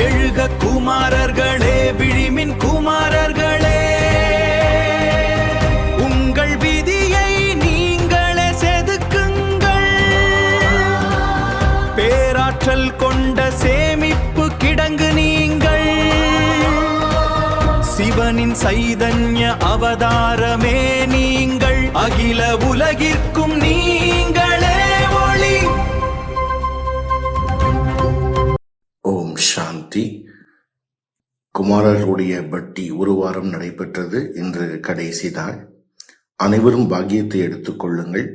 எழுக குமாரர்களே, விழிமின் குமாரர்களே, உங்கள் விதியை நீங்களே செதுக்குங்கள். பேராற்றல் கொண்ட சேமிப்பு கிடங்கு நீங்கள். சிவனின் சைதன்ய அவதாரமே நீங்கள். அகில உலகிற்கும் நீங்களே ஒளி. ஓம் சாந்தி. குமாரர்களுடைய பட்டி ஒரு வாரம் நடைபெற்றது. இன்று கடைசி நாள். அனைவரும் பாக்கியத்தை எடுத்துக்கொள்ளுங்கள்.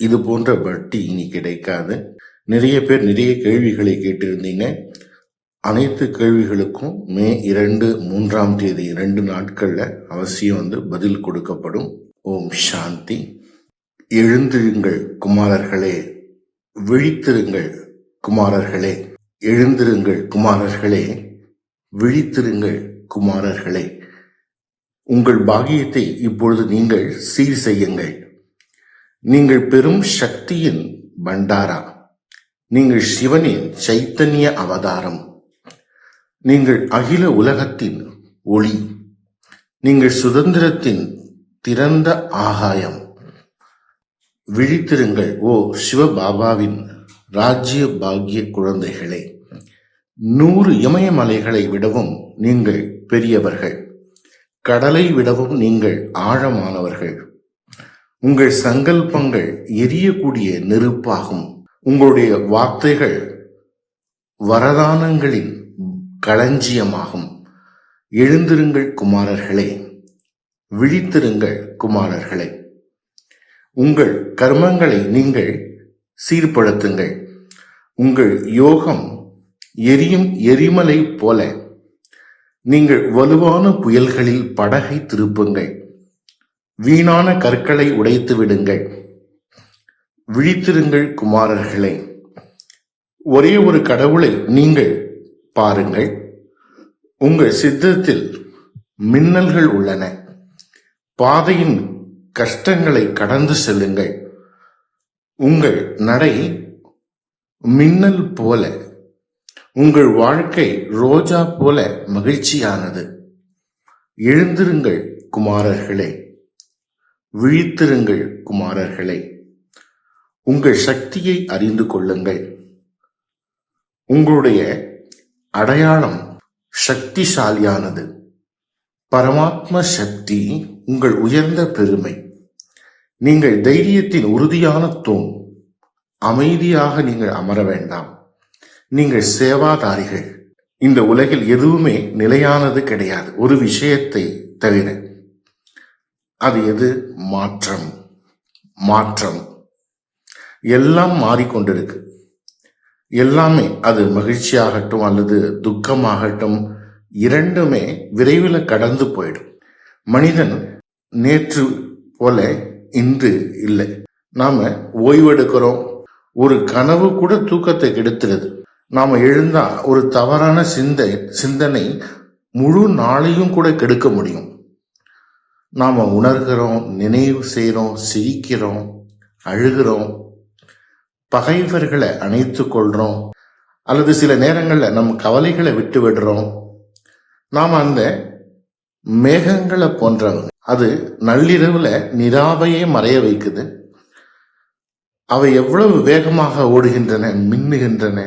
இது போன்ற பட்டி இனி கிடைக்காது. நிறைய பேர் நிறைய கேள்விகளை கேட்டிருந்தீங்க. அனைத்து கேள்விகளுக்கும் மே 2, 3ஆம் தேதி 2 நாட்கள்ல அவசியம் பதில் கொடுக்கப்படும். ஓம் சாந்தி. எழுந்திருங்கள் குமாரர்களே, விழித்திருங்கள் குமாரர்களே, எழுந்திருங்கள் குமாரர்களே, விழித்திருங்கள் குமாரர்களே. உங்கள் பாகியத்தை இப்பொழுது நீங்கள் சீர் செய்யுங்கள். நீங்கள் பெரும் சக்தியின் பண்டாரா. நீங்கள் சிவனின் சைத்தன்ய அவதாரம். நீங்கள் அகில உலகத்தின் ஒளி. நீங்கள் சுதந்திரத்தின் திறந்த ஆகாயம். விழித்திருங்கள் ஓ சிவபாபாவின் ராஜ்ய பாக்கிய குழந்தைகளே. 100 இமயமலைகளை விடவும் நீங்கள் பெரியவர்கள். கடலை விடவும் நீங்கள் ஆழமானவர்கள். உங்கள் சங்கல்பங்கள் எரியக்கூடிய நெருப்பாகும். உங்களுடைய வார்த்தைகள் வரதானங்களின் களஞ்சியமாகும். எழுந்திருங்கள் குமாரர்களே, விழித்திருங்கள் குமாரர்களே. உங்கள் கர்மங்களை நீங்கள் சீர்படுத்துங்கள். உங்கள் யோகம் எரியும் எரிமலை போல. நீங்கள் வலுவான புயல்களில் படகை திருப்புங்கள். வீணான கற்களை உடைத்து விடுங்கள். விழித்திருங்கள் குமாரர்களே. ஒரே ஒரு கடவுளை நீங்கள் பாருங்கள். உங்கள் சித்தத்தில் மின்னல்கள் உள்ளன. பாதையின் கஷ்டங்களை கடந்து செல்லுங்கள். உங்கள் நடை மின்னல் போல. உங்கள் வாழ்க்கை ரோஜா போல மகிழ்ச்சியானது. எழுந்திருங்கள் குமாரர்களே, விழித்திருங்கள் குமாரர்களே. உங்கள் சக்தியை அறிந்து கொள்ளுங்கள். உங்களுடைய அடையாளம் சக்திசாலியானது. பரமாத்ம சக்தி உங்கள் உயர்ந்த பெருமை. நீங்கள் தைரியத்தின் உறுதியான தூண். அமைதியாக நீங்கள் அமர வேண்டாம். நீங்கள் சேவாதாரிகள். இந்த உலகில் எதுவுமே நிலையானது கிடையாது, ஒரு விஷயத்தை தவிர. அது எது? மாற்றம். மாற்றம். எல்லாம் மாறிக்கொண்டிருக்கு. எல்லாமே, அது மகிழ்ச்சியாகட்டும் அல்லது துக்கமாகட்டும், இரண்டுமே விரைவில் கடந்து போயிடும். மனிதன் நேற்று போல இன்று இல்லை. நாம ஓய்வெடுக்கிறோம். ஒரு கனவு கூட தூக்கத்தை கெடுத்துருது. நாம எழுந்தா ஒரு தவறான சிந்தனை முழு நாளையும் கூட கெடுக்க முடியும். நாம உணர்கிறோம், நினைவு செய்கிறோம், சிரிக்கிறோம், அழுகிறோம், பகைவர்களை அணைத்து கொள்றோம், அல்லது சில நேரங்கள்ல நம் கவலைகளை விட்டு விடுறோம். நாம் அந்த மேகங்களை போன்றவங்க. அது நள்ளிரவுல நிலாவையே மறைய வைக்குது. அவை எவ்வளவு வேகமாக ஓடுகின்றன, மின்னுகின்றன,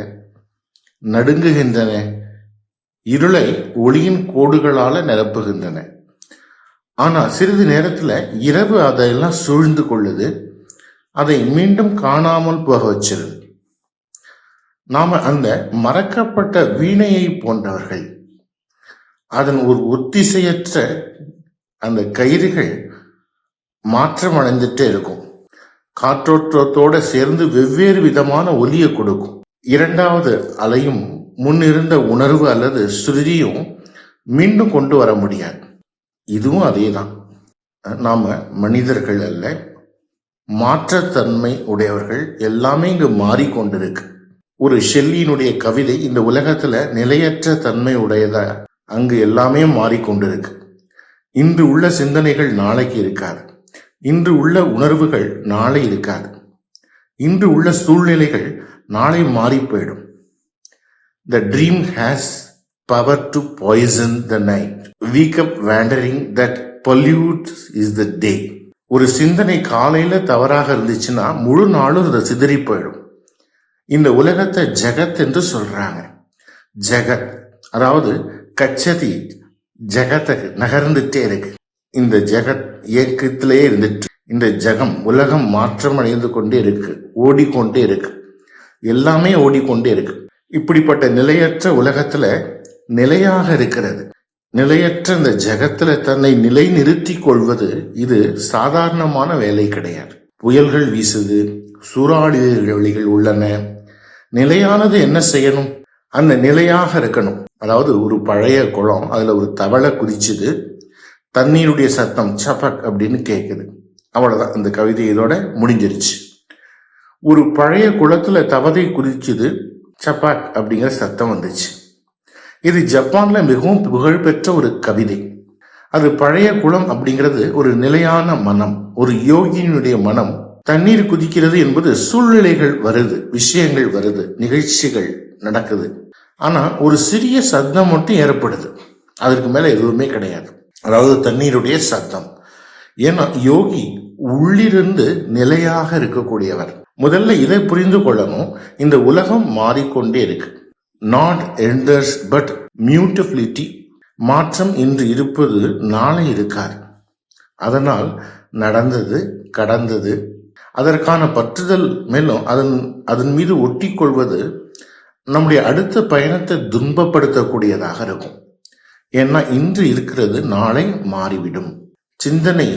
நடுங்குகின்றன, இருளை ஒளியின் கோடுகளால நிரப்புகின்றன. ஆனா சிறிது நேரத்துல இரவு அதையெல்லாம் சூழ்ந்து கொள்ளுது. அதை மீண்டும் காணாமல் போக வச்சிருது. நாம அந்த மறக்கப்பட்ட வீணையை போன்றவர்கள். அதன் ஒரு ஒத்திசையற்ற அந்த கயிறுகள் மாற்றம் அடைந்துட்டே இருக்கும். காற்றோட்டத்தோட சேர்ந்து வெவ்வேறு விதமான ஒலியை கொடுக்கும். இரண்டாவது அலையும் முன்னிருந்த உணர்வு அல்லது சுருதியும் மீண்டும் கொண்டு வர முடியாது. இதுவும் அதேதான். நாம மனிதர்கள் அல்ல, மாற்றத்தன்மை உடையவர்கள். எல்லாமே இங்கு மாறிக்கொண்டிருக்கு. ஒரு ஷெல்லியினுடைய கவிதை, இந்த உலகத்துல நிலையற்ற தன்மை உடையதா, அங்கு எல்லாமே மாறிக்கொண்டிருக்கு. இன்று உள்ள சிந்தனைகள் நாளைக்கு இருக்காது. இன்று உள்ள உணர்வுகள் நாளை இருக்காது. இன்று உள்ள சூழ்நிலைகள் நாளை மாறி போயிடும். The dream has power to poison the night. Wake up wandering that pollutes is the day. ஒரு சிந்தனை காலையில தவறாக இருந்துச்சுன்னா முழு நாளும் அதை சிதறி போயிடும். இந்த உலகத்தை ஜெகத் என்று சொல்றாங்க. ஜெகத் அதாவது கச்சதி ஜெகத்துக்கு நகர்ந்துட்டே இருக்கு. இந்த ஜெகத் இயக்கத்திலே இருந்துட்டு இந்த ஜெகம் உலகம் மாற்றம் அடைந்து கொண்டே இருக்கு, ஓடிக்கொண்டே இருக்கு, எல்லாமே ஓடிக்கொண்டே இருக்கு. இப்படிப்பட்ட நிலையற்ற உலகத்துல நிலையாக இருக்கிறது. நிலையற்ற இந்த ஜெகத்துல தன்னை நிலை நிறுத்தி கொள்வது இது சாதாரணமான வேலை கிடையாது. புயல்கள் வீசுது, சூறாவளிகள் உள்ளன. நிலையானது என்ன செய்யணும்? அந்த நிலையாக இருக்கணும். அதாவது ஒரு பழைய குளம், அதுல ஒரு தவளை குதிச்சுது, தண்ணீருடைய சத்தம் சபக் அப்படின்னு கேக்குது. அவ்வளவுதான், இந்த கவிதை இதோட முடிஞ்சிருச்சு. ஒரு பழைய குளத்துல தவளை குதிச்சுது, சபாக் அப்படிங்கிற சத்தம் வந்துச்சு. இது ஜப்பான்ல மிகவும் புகழ்பெற்ற ஒரு கவிதை. அது பழைய குளம் அப்படிங்கிறது ஒரு நிலையான மனம், ஒரு யோகியினுடைய மனம். தண்ணீர் குதிக்கிறது என்பது சூழ்நிலைகள் வருது, விஷயங்கள் வருது, நிகழ்ச்சிகள் நடக்குது. ஆனா ஒரு சிறிய சத்தம் மட்டும் ஏற்படுது, அதற்கு மேல எதுவுமே கிடையாது. அதாவது தண்ணீருடைய சத்தம். ஏன்னா யோகி உள்ளிருந்து நிலையாக இருக்கக்கூடியவர். முதல்ல இதை புரிந்து கொள்ளணும். இந்த உலகம் மாறிக்கொண்டே இருக்கு. Nought endures but mutability. மாற்றம் இன்று இருப்பது நாளை இருக்காது. அதனால் நடந்தது கடந்தது, அதற்கான பற்றுதல் மேலும் அதன் மீது ஒட்டி கொள்வது நம்முடைய அடுத்த பயணத்தை துன்பப்படுத்தக்கூடியதாக இருக்கும். ஏன்னா இன்று இருக்கிறது நாளை மாறிவிடும். சிந்தனை,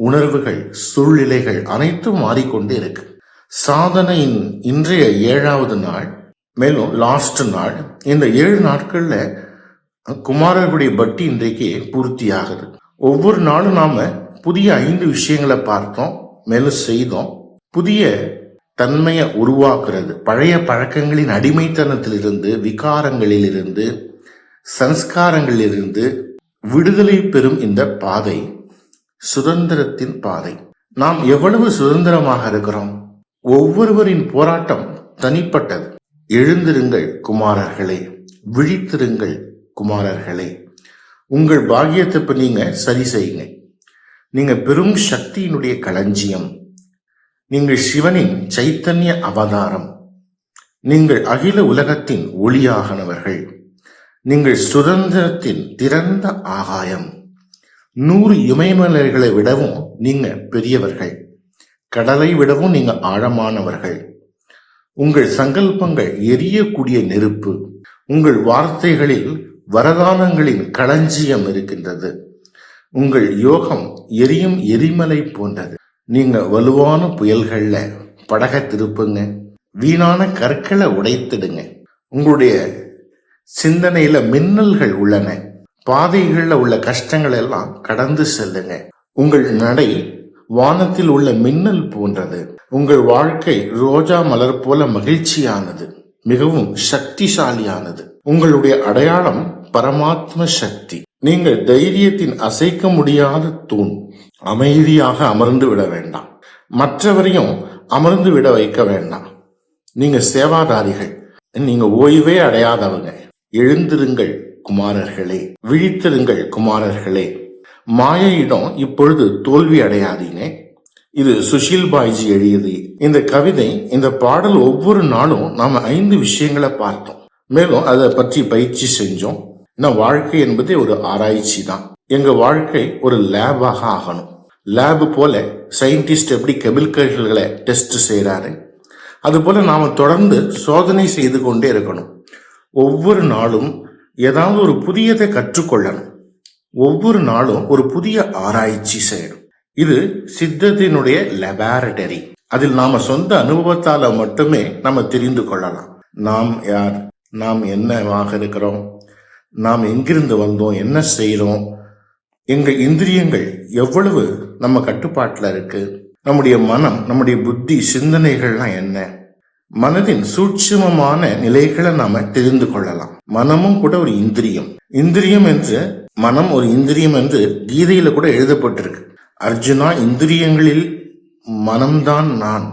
உணர்வுகள், சூழ்நிலைகள் அனைத்தும் மாறிக்கொண்டே இருக்கு. சாதனையின் இன்றைய 7வது நாள், மேலும் லாஸ்ட் நாள். இந்த 7 நாட்கள்ல குமாரர்களுடைய பட்டி இன்றைக்கு பூர்த்தி ஆகுது. ஒவ்வொரு நாளும் நாம புதிய 5 விஷயங்களை பார்த்தோம், மேலும் செய்தோம். புதிய தன்மையை உருவாக்குறது, பழைய பழக்கங்களின் அடிமைத்தனத்திலிருந்து, விகாரங்களிலிருந்து, சன்ஸ்காரங்களிலிருந்து விடுதலை பெறும் இந்த பாதை சுதந்திரத்தின் பாதை. நாம் எவ்வளவு சுதந்திரமாக இருக்கிறோம்? ஒவ்வொருவரின் போராட்டம் தனிப்பட்டது. எழுந்திருங்கள் குமாரர்களே, விழித்திருங்கள் குமாரர்களே. உங்கள் பாக்கியத்தை இப்ப நீங்க சரி செய்யுங்க. நீங்க பெரும் சக்தியினுடைய களஞ்சியம். நீங்கள் சிவனின் சைத்தன்ய அவதாரம். நீங்கள் அகில உலகத்தின் ஒளியாகனவர்கள். நீங்கள் சுதந்திரத்தின் திறந்த ஆகாயம். 100 இமயமலைகளை விடவும் நீங்க பெரியவர்கள். கடலை விடவும் நீங்க ஆழமானவர்கள். உங்கள் சங்கல்பங்கள் எரியக்கூடிய நெருப்பு. உங்கள் வார்த்தைகளில் வரதானங்களின் களஞ்சியம் இருக்கின்றது. உங்கள் யோகம் எரியும் எரிமலை போன்றது. நீங்க வலுவான புயல்கள்ல படக திருப்புங்க. வீணான கற்களை உடைத்திடுங்க. உங்களுடைய சிந்தனையில மின்னல்கள் உள்ளன. பாதைகள்ல உள்ள கஷ்டங்கள் எல்லாம் கடந்து செல்லுங்க. உங்கள் நடை வானத்தில் உள்ள மின்னல் போன்றது. உங்கள் வாழ்க்கை ரோஜா மலர் போல மகிழ்ச்சியானது, மிகவும் சக்திசாலியானது. உங்களுடைய அடையாளம் பரமாத்ம சக்தி. நீங்கள் தைரியத்தின் அசைக்க முடியாத தூண். அமைதியாக அமர்ந்து விட வேண்டாம், மற்றவரையும் அமர்ந்து விட வைக்க வேண்டாம். நீங்க சேவாதாரிகள், நீங்க ஓய்வே அடையாதவங்க. எழுந்திருங்கள் குமாரர்களே, விழித்திருங்கள் குமாரர்களே. மாயையிடம் இப்பொழுது தோல்வி அடையாதீங்க. இது சுஷீல் பாய்ஜி எழுதியது இந்த கவிதை. இந்த பாடல் ஒவ்வொரு நாளும் நாம 5 விஷயங்களை பார்த்தோம், மேலும் அதை பற்றி பயிற்சி செஞ்சோம். வாழ்க்கை என்பதே ஒரு ஆராய்ச்சி தான். எங்க வாழ்க்கை ஒரு லேபாக ஆகணும். லேபு போல சயின்டிஸ்ட் எப்படி கெமிக்கல்களை டெஸ்ட் செய்யறாரு, அது போல நாம தொடர்ந்து சோதனை செய்து கொண்டே இருக்கணும். ஒவ்வொரு நாளும் ஏதாவது ஒரு புதியதை கற்றுக்கொள்ளணும். ஒவ்வொரு நாளும் ஒரு புதிய ஆராய்ச்சி செய்யணும். இது சித்தத்தினுடைய லெபார்டரி. அதில் நாம சொந்த அனுபவத்தால மட்டுமே நம்ம தெரிந்து கொள்ளலாம். நாம் யார், நாம் என்னவாக இருக்கிறோம், நாம் எங்கிருந்து வந்தோம், என்ன செய்யறோம், எங்கள் இந்திரியங்கள் எவ்வளவு நம்ம கட்டுப்பாட்டுல இருக்கு, நம்முடைய மனம், நம்முடைய புத்தி, சிந்தனைகள்லாம் என்ன, மனதின் சூட்சுமமான நிலைகளை நாம தெரிந்து கொள்ளலாம். மனமும் கூட ஒரு இந்திரியம். இந்திரியம் என்று, மனம் ஒரு இந்திரியம் என்று கீதையில கூட எழுதப்பட்டிருக்கு. அர்ஜுனா, இந்திரியங்களில் மனம்தான் நான்.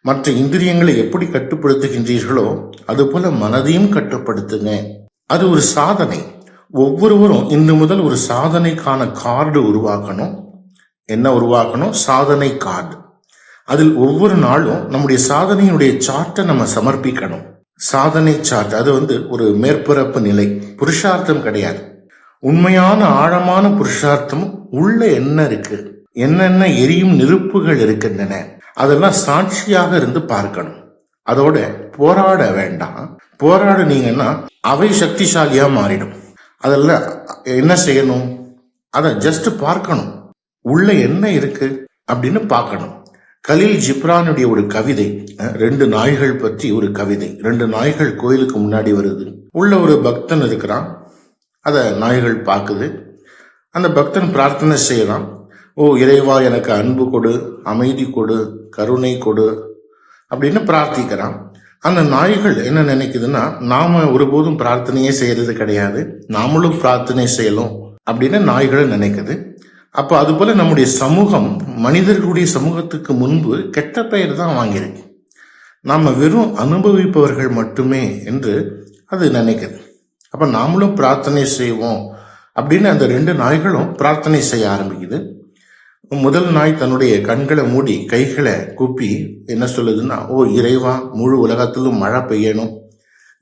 மற்ற இந்திரியங்களை எப்படி கட்டுப்படுத்துகின்றீர்களோ அதுபோல மனதையும் கட்டுப்படுத்துங்க அது ஒரு சாதனை. ஒவ்வொருவரும் இன்று முதல் ஒரு சாதனைக்கான கார்டு உருவாக்கணும். என்ன உருவாக்கணும்? சாதனை கார்டு. அதில் ஒவ்வொரு நாளும் நம்முடைய சாதனையுடைய சார்ட்டை நம்ம சமர்ப்பிக்கணும். சாதனை சார்ட் அது ஒரு மேற்பரப்பு நிலை, புருஷார்த்தம் கிடையாது. உண்மையான ஆழமான புருஷார்த்தம் உள்ள என்ன இருக்கு, என்னென்ன எரியும் நெருப்புகள் இருக்கின்றன, அதெல்லாம் சாட்சியாக இருந்து பார்க்கணும். அதோட போராட வேண்டாம். போராடுனீங்கன்னா அவை சக்திசாலியா மாறிடும். அதெல்லாம் என்ன செய்யணும்? அதை ஜஸ்ட் பார்க்கணும். உள்ள என்ன இருக்கு அப்படின்னு பார்க்கணும். கலீல் ஜிப்ரானுடைய ஒரு கவிதை, 2 நாய்கள் பற்றி ஒரு கவிதை. 2 நாய்கள் கோயிலுக்கு முன்னாடி வருது. உள்ள ஒரு பக்தன் இருக்கிறான். அத நாய்கள் பார்க்குது. அந்த பக்தன் பிரார்த்தனை செய்யறான். ஓ இறைவா, எனக்கு அன்பு கொடு, அமைதி கொடு, கருணை கொடு அப்படின்னு பிரார்த்திக்கிறான். அந்த நாய்கள் என்ன நினைக்குதுன்னா, நாம ஒருபோதும் பிரார்த்தனையே செய்யறது கிடையாது, நாமளும் பிரார்த்தனை செய்யலாம் அப்படின்னு நாய்களை நினைக்குது. அப்ப அது போல நம்முடைய சமூகம் மனிதர்களுடைய சமூகத்துக்கு முன்பு கெட்ட பெயர் தான் வாங்கியிருக்கு. நாம வெறும் அனுபவிப்பவர்கள் மட்டுமே என்று அது நினைக்குது. அப்ப நாமளும் பிரார்த்தனை செய்வோம் அப்படின்னு அந்த 2 நாய்களும் பிரார்த்தனை செய்ய ஆரம்பிக்குது. முதல் நாய் தன்னுடைய கண்களை மூடி கைகளை கூப்பி என்ன சொல்லுதுன்னா, ஓ இறைவா, முழு உலகத்திலும் மழை பெய்யணும்,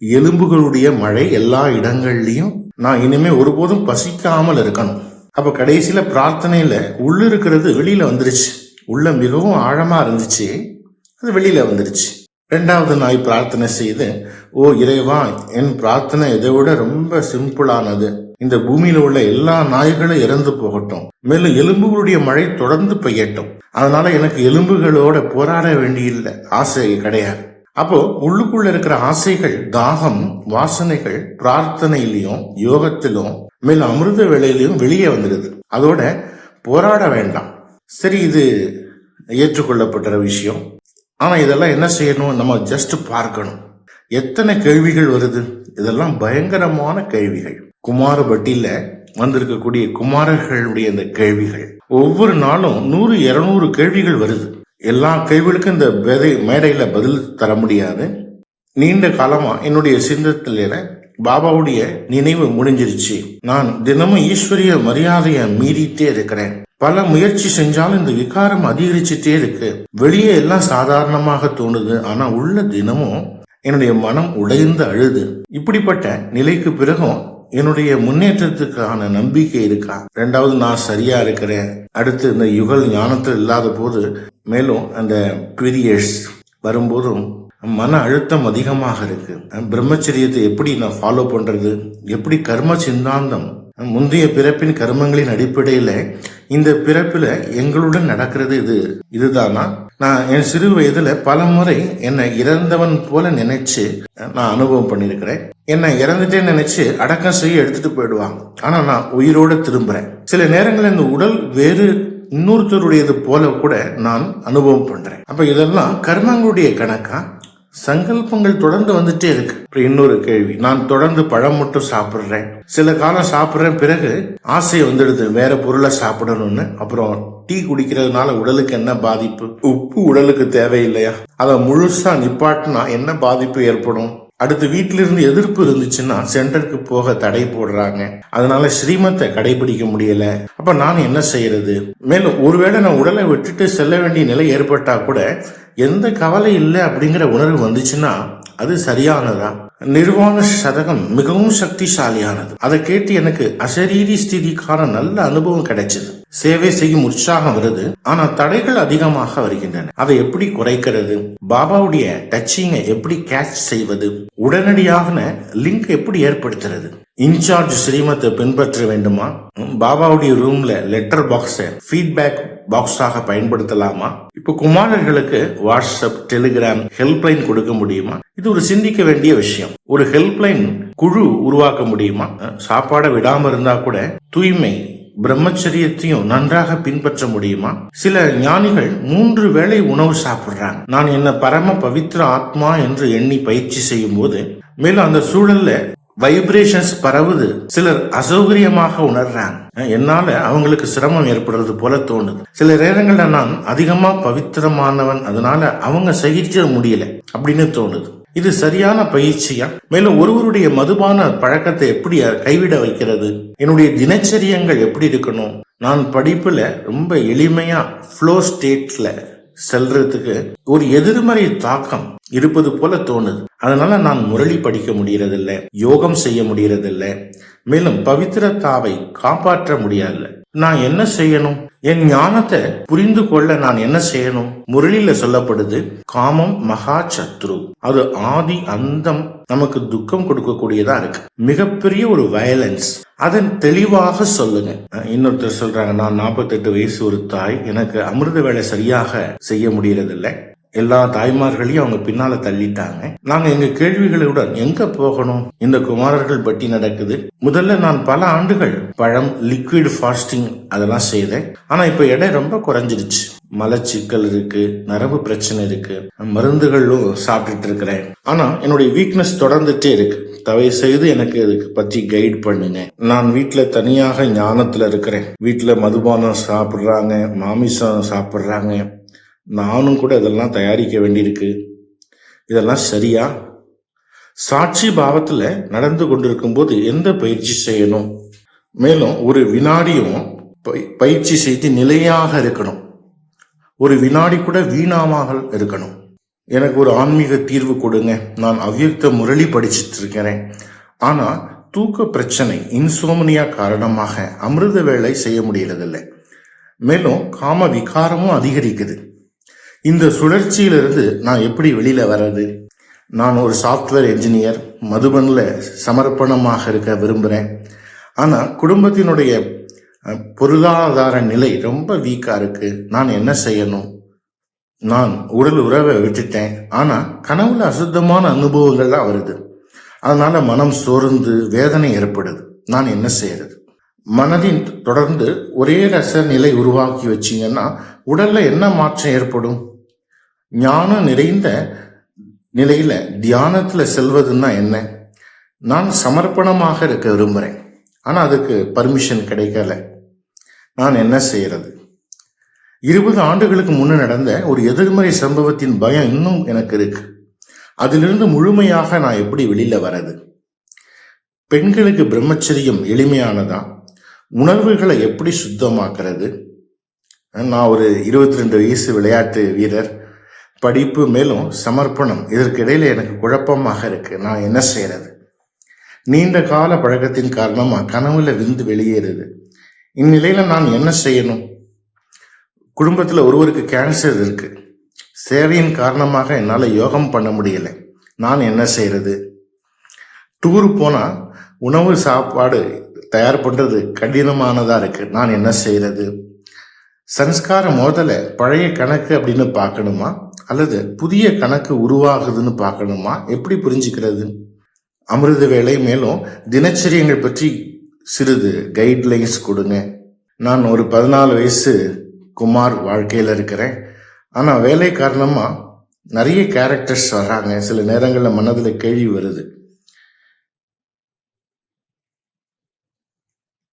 எலும்புகளுடைய மழை எல்லா இடங்கள்லயும், நான் இனிமே ஒருபோதும் பசிக்காமல் இருக்கணும். அப்ப கடைசியில பிரார்த்தனையில உள்ள இருக்கிறது வெளியில வந்துருச்சு. உள்ள மிகவும் ஆழமா இருந்துச்சு, அது வெளியில வந்துருச்சு. 2வது நாய் பிரார்த்தனை செய்து, ஓ இறைவா, என் பிரார்த்தனை இதை விட ரொம்ப சிம்பிளானது. இந்த பூமியில உள்ள எல்லா நாய்களும் இறந்து போகட்டும், மேலும் எலும்புகளுடைய மழை தொடர்ந்து பெய்யட்டும். அதனால எனக்கு எலும்புகளோட போராட வேண்டியில்லை, ஆசை கிடையாது. அப்போ உள்ளுக்குள்ள இருக்கிற ஆசைகள், தாகம், வாசனைகள் பிரார்த்தனையிலையும் யோகத்திலும் மேலும் அமிர்த வேளையிலையும் வெளியே வந்துடுது. அதோட போராட வேண்டாம். சரி, இது ஏற்றுக்கொள்ளப்பட்ட விஷயம். ஆனா இதெல்லாம் என்ன செய்யணும்? நம்ம ஜஸ்ட் பார்க்கணும். எத்தனை கேள்விகள் வருது? இதெல்லாம் பயங்கரமான கேள்விகள். குமாரபட்டியில வந்திருக்கக்கூடிய குமாரர்களுடைய இந்த கேள்விகள் ஒவ்வொரு நாளும் 100-200 கேள்விகள் வருது. எல்லா கேள்விகளுக்கும் இந்த மேடையில பதில் தர முடியாது. நீண்ட காலமா என்னுடைய சிந்தத்தில பாபாவுடைய நினைவு முடிஞ்சிருச்சு. நான் தினமும் ஈஸ்வரிய மரியாதையை மீறிட்டே இருக்கிறேன். பல முயற்சி செஞ்சாலும் இந்த விகாரம் அதிகரிச்சுட்டே இருக்கு. வெளியே எல்லாம் சாதாரணமாக தோணுது, ஆனா உள்ள தினமும் என்னுடைய மனம் உடைந்து அழுது. இப்படிப்பட்ட நிலைக்கு பிறகும் என்னுடைய முன்னேற்றத்துக்கான நம்பிக்கை இருக்கா? 2வது, நான் சரியா இருக்கிறேன். அடுத்து இந்த யுகல் ஞானத்தில் இல்லாத போது, மேலும் அந்த பீரியட்ஸ் வரும்போதும் மன அழுத்தம் அதிகமாக இருக்கு. பிரம்மச்சரியத்தை எப்படி நான் ஃபாலோ பண்றது? எப்படி கர்ம சிந்தாந்தம் முந்தைய பிறப்பின் கர்மங்களின் அடிப்படையில இந்த பிறப்புல எங்களுடன் நடக்கிறது இதுதானா? நான் என் சிறு வயதுல பல முறை என்னை இறந்தவன் போல நினைச்சு நான் அனுபவம் பண்ணிருக்கிறேன். என்னை இறந்துட்டேன்னு நினைச்சு அடக்கம் செய்ய எடுத்துட்டு போயிடுவாங்க. ஆனா நான் உயிரோட திரும்புறேன். சில நேரங்களில் இந்த உடல் வேறு இன்னொருத்தருடையது போல கூட நான் அனுபவம் பண்றேன். அப்ப இதெல்லாம் கர்மங்களுடைய கணக்கா? சங்கல்பங்கள் தொடர்ந்து வந்துட்டே இருக்கு. இன்னொரு கேள்வி, நான் தொடர்ந்து பழம் மட்டும் சாப்பிடுறேன், சில காலம் சாப்பிடுறேன், பிறகு ஆசை வந்துடுது வேற பொருளை சாப்பிடணும்னு. அப்புறம் டீ குடிக்கிறதுனால உடலுக்கு என்ன பாதிப்பு? உப்பு உடலுக்கு தேவையில்லையா? அதை முழுசா நிப்பாட்டினா என்ன பாதிப்பு ஏற்படும்? அடுத்து வீட்டில இருந்து எதிர்ப்பு இருந்துச்சுன்னா சென்டருக்கு போக தடை போடுறாங்க. அதனால ஸ்ரீமத்தை கடைபிடிக்க முடியல. அப்ப நான் என்ன செய்யறது? மேலும் ஒருவேளை நான் உடலை விட்டுட்டு செல்ல வேண்டிய நிலை ஏற்பட்டா கூட எந்த கவலை இல்லை அப்படிங்கிற உணர்வு வந்துச்சுன்னா அது சரியானதா? நிர்வாண சதகம் மிகவும் சக்திசாலியானது. அதை கேட்டு எனக்கு அசரீரி ஸ்திதிக்கான நல்ல அனுபவம் கிடைச்சது. சேவை செய்யும் உற்சாகம் வருது, ஆனா தடைகள் அதிகமாக வருகின்றன. அதை எப்படி குறைக்கிறது? பாபாவுடைய டச்சிங்கை எப்படி கேட்ச் செய்வது? உடனடியாக லிங்க் எப்படி ஏற்படுத்துறது? இன்சார்ஜ் ஸ்ரீமத்தை பின்பற்ற வேண்டுமா? பாபாவுடைய ரூம்ல லெட்டர் பாக்ஸ ஃபீட்பேக் பாக்ஸாக பயன்படுத்தலாமா? இப்ப குமாரர்களுக்கு வாட்ஸ்அப், டெலிகிராம், ஹெல்ப்லைன் கொடுக்க முடியுமா? இது ஒரு சிந்திக்க வேண்டிய விஷயம். ஒரு ஹெல்ப்லைன் குழு உருவாக்க முடியுமா? சாப்பாடை விடாம இருந்தா கூட தூய்மை பிரம்மச்சரியத்தையும் நன்றாக பின்பற்ற முடியுமா? சில ஞானிகள் 3 வேளை உணவு சாப்பிடுறாங்க. நான் என்ன பரம பவித்திர ஆத்மா என்று எண்ணி பயிற்சி செய்யும் போது, மேலும் அந்த சூழல்ல வைப்ரேஷன்ஸ் பரவுது. சிலர் அசௌகரியமாக உணர்றாங்க. என்னால அவங்களுக்கு சிரமம் ஏற்படுறது போல தோணுது. சில நேரங்கள்ல நான் அதிகமா பவித்திரமானவன், அதனால அவங்க சகிக்க முடியல அப்படின்னு தோணுது. இது சரியான பயிற்சியா? மேலும் ஒருவருடைய மதுபான பழக்கத்தை எப்படி கைவிட வைக்கிறது? என்னுடைய தினச்சரியங்கள் எப்படி இருக்கணும்? நான் படிப்புல ரொம்ப எளிமையா ஃப்ளோ ஸ்டேட்ல செல்றதுக்கு ஒரு எதிர்மறை தாக்கம் இருப்பது போல தோணுது. அதனால நான் முரளி படிக்க முடியறதில்ல, யோகம் செய்ய முடியறதில்ல, மேலும் பவித்திரத்தாவை காப்பாற்ற முடியல. நான் என்ன செய்யணும்? என் ஞானத்தை புரிந்து கொள்ள நான் என்ன செய்யணும்? முரளியில சொல்லப்படுது, காமம் மகா சத்ரு. அது ஆதி அந்தம் நமக்கு துக்கம் கொடுக்கக்கூடியதா இருக்கு. மிகப்பெரிய ஒரு வயலன்ஸ். அதன் தெளிவாக சொல்லுங்க. இன்னொருத்தர் சொல்றாங்க, நான் 48 வயசு ஒரு தாய், எனக்கு அமிர்த வேலை சரியாக செய்ய முடியறதில்லை. எல்லா தாய்மார்களையும் அவங்க பின்னால தள்ளிட்டாங்க. நாங்க எங்க கேள்விகளுடன் எங்க போகணும்? இந்த குமாரர்கள் பட்டி நடக்குது. முதல்ல நான் பல ஆண்டுகள் பழம், லிக்விட் ஃபாஸ்டிங் அதெல்லாம் செய்தேன். ஆனா இப்ப எடை ரொம்ப குறைஞ்சிருச்சு. மலச்சிக்கல் இருக்கு, நரம்பு பிரச்சனை இருக்கு, மருந்துகளும் சாப்பிட்டுட்டு இருக்கிறேன். ஆனா என்னுடைய வீக்னஸ் தொடர்ந்துட்டே இருக்கு. தயவு செய்து எனக்கு இதுக்கு பத்தி கைட் பண்ணுங்க. நான் வீட்டுல தனியாக ஞானத்துல இருக்கிறேன். வீட்டுல மதுபானம் சாப்பிடுறாங்க, மாமிசம் சாப்பிடுறாங்க. நானும் கூட இதெல்லாம் தயாரிக்க வேண்டியிருக்கு. இதெல்லாம் சரியா? சாட்சி பாவத்துல நடந்து கொண்டிருக்கும் போது எந்த பயிற்சி செய்யணும்? மேலும் ஒரு வினாடியும் பயிற்சி செய்து நிலையாக இருக்கணும். ஒரு வினாடி கூட வீணாமல் இருக்கணும். எனக்கு ஒரு ஆன்மீக தீர்வு கொடுங்க. நான் அவ்யக்த முரளி படிச்சுட்டு இருக்கிறேன். ஆனா தூக்க பிரச்சனை, இன்சோமனியா காரணமாக அமிர்த வேலை செய்ய முடியறதில்லை. மேலும் காம விகாரமும் அதிகரிக்குது. இந்த சுழற்சியிலிருந்து நான் எப்படி வெளியில வர்றது? நான் ஒரு சாஃப்ட்வேர் என்ஜினியர், மதுபன்ல சமர்ப்பணமாக இருக்க விரும்புறேன். ஆனா குடும்பத்தினுடைய பொருளாதார நிலை ரொம்ப வீக்கா இருக்கு. நான் என்ன செய்யணும்? நான் உடல் உறவை விட்டுட்டேன். ஆனா கனவுல அசுத்தமான அனுபவங்கள்லாம் வருது. அதனால மனம் சோர்ந்து வேதனை ஏற்படுது. நான் என்ன செய்யறது? மனதின் தொடர்ந்து ஒரே ரச நிலை உருவாக்கி வச்சீங்கன்னா உடல்ல என்ன மாற்றம் ஏற்படும்? ஞானம் நிறைந்த நிலையில தியானத்துல செல்வதுன்னா என்ன? நான் சமர்ப்பணமாக இருக்க விரும்புறேன். ஆனா அதுக்கு பர்மிஷன் கிடைக்கல. நான் என்ன செய்யறது? 20 ஆண்டுகளுக்கு முன்ன நடந்த ஒரு எதிர்மறை சம்பவத்தின் பயம் இன்னும் எனக்கு இருக்கு. அதிலிருந்து முழுமையாக நான் எப்படி வெளியில வர்றது? பெண்களுக்கு பிரம்மச்சரியம் எளிமையானதா? உணர்வுகளை எப்படி சுத்தமாக்குறது? நான் ஒரு 22 வயசு விளையாட்டு வீரர். படிப்பு மேலும் சமர்ப்பணம், இதற்கு இடையில எனக்கு குழப்பமாக இருக்கு. நான் என்ன செய்யறது? நீண்ட கால பழக்கத்தின் காரணமா கனவுல விந்து வெளியேறுது. இந்நிலையில நான் என்ன செய்யணும்? குடும்பத்துல ஒருவருக்கு கேன்சர் இருக்கு. சேவையின் காரணமாக என்னால யோகம் பண்ண முடியல. நான் என்ன செய்யறது? டூர் போனா உணவு சாப்பாடு தயார் பண்றது கடினமானதா இருக்கு. நான் என்ன செய்யறது? சன்ஸ்கார மோதல பழைய கணக்கு அப்படின்னு பார்க்கணுமா, அல்லது புதிய கணக்கு உருவாகுதுன்னு பார்க்கணுமா? எப்படி புரிஞ்சுக்கிறது? அமிர்த வேலை மேலும் தினச்சரியங்கள் பற்றி சிறிது கைட்லைன்ஸ் கொடுங்க. நான் ஒரு 14 வயசு குமார் வாழ்க்கையில இருக்கிறேன். ஆனா வேலை காரணமா நிறைய கேரக்டர்ஸ் வர்றாங்க. சில நேரங்கள்ல மனதுல கேள்வி வருது.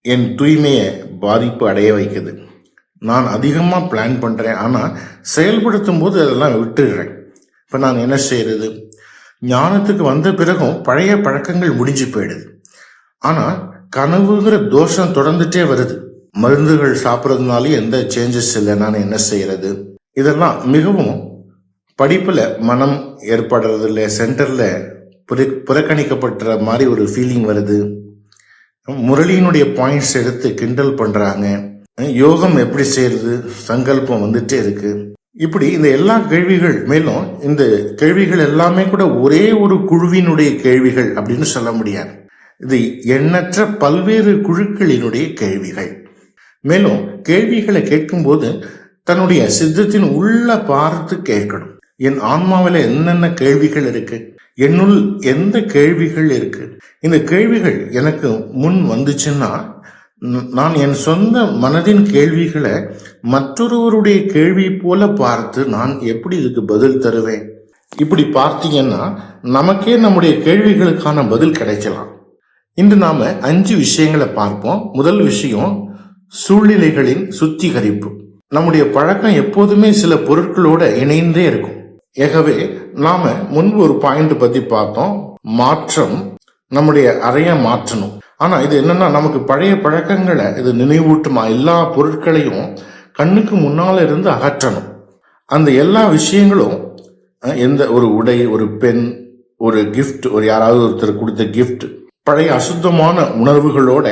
என் தூய்மையை பாதிப்பு அடைய வைக்குது. நான் அதிகமா பிளான் பண்றேன். ஆனா செயல்படுத்தும் போது அதெல்லாம் விட்டுடுறேன். இப்ப நான் என்ன செய்யறது? ஞானத்துக்கு வந்த பிறகும் பழைய பழக்கங்கள் முடிஞ்சு போயிடுது. ஆனா கனவுங்கிற தோஷம் தொடர்ந்துட்டே வருது. மருந்துகள் சாப்பிட்றதுனால எந்த சேஞ்சஸ் இல்லை. நான் என்ன செய்யறது? இதெல்லாம் மிகவும் படிப்புல மனம் ஏற்படுறது இல்லை. சென்டர்ல புறக்கணிக்கப்பட்ட மாதிரி ஒரு ஃபீலிங் வருது. முரளியினுடைய பாயிண்ட்ஸ் எடுத்து கிண்டல் பண்றாங்க. யோகம் எப்படி செய்யறது? சங்கல்பம் வந்துட்டே இருக்கு. இப்படி இந்த எல்லா கேள்விகள் மேலும் இந்த கேள்விகள் எல்லாமே கூட ஒரே ஒரு குழுவினுடைய கேள்விகள் அப்படின்னு சொல்ல முடியாது. இது எண்ணற்ற பல்வேறு குழுக்களினுடைய கேள்விகள். மேலும் கேள்விகளை கேட்கும் போது தன்னுடைய சித்தத்தின் உள்ள பார்த்து கேட்கணும். என் ஆன்மாவில என்னென்ன கேள்விகள் இருக்கு, என்னுள் எந்த கேள்விகள் இருக்கு. இந்த கேள்விகள் எனக்கு முன் வந்துச்சுன்னா நான் என் சொந்த மனதின் கேள்விகளை மற்றொருவருடைய கேள்வி போல பார்த்து நான் எப்படி இதுக்கு பதில் தருவேன்? இப்படி பார்த்தீங்கன்னா நமக்கே நம்முடைய கேள்விகளுக்கான பதில் கிடைக்கலாம். இன்று நாம 5 விஷயங்களை பார்ப்போம். முதல் விஷயம் சூழ்நிலைகளின் சுத்திகரிப்பு. நம்முடைய பழக்கம் எப்போதுமே சில பொருட்களோட இணைந்தே இருக்கும். ஆகவே நாம முன்பு ஒரு பாயிண்ட் பத்தி பார்த்தோம், மாற்றம் நம்முடைய அறைய மாற்றணும். ஆனா இது என்னன்னா, நமக்கு பழைய பழக்கங்களை இது நினைவூட்டுமா, எல்லா பொருட்களையும் கண்ணுக்கு முன்னால இருந்து அகற்றணும். அந்த எல்லா விஷயங்களும், எந்த ஒரு உடை, ஒரு பெண், ஒரு கிஃப்ட், ஒரு யாராவது ஒருத்தர் கொடுத்த கிஃப்ட், பழைய அசுத்தமான உணர்வுகளோட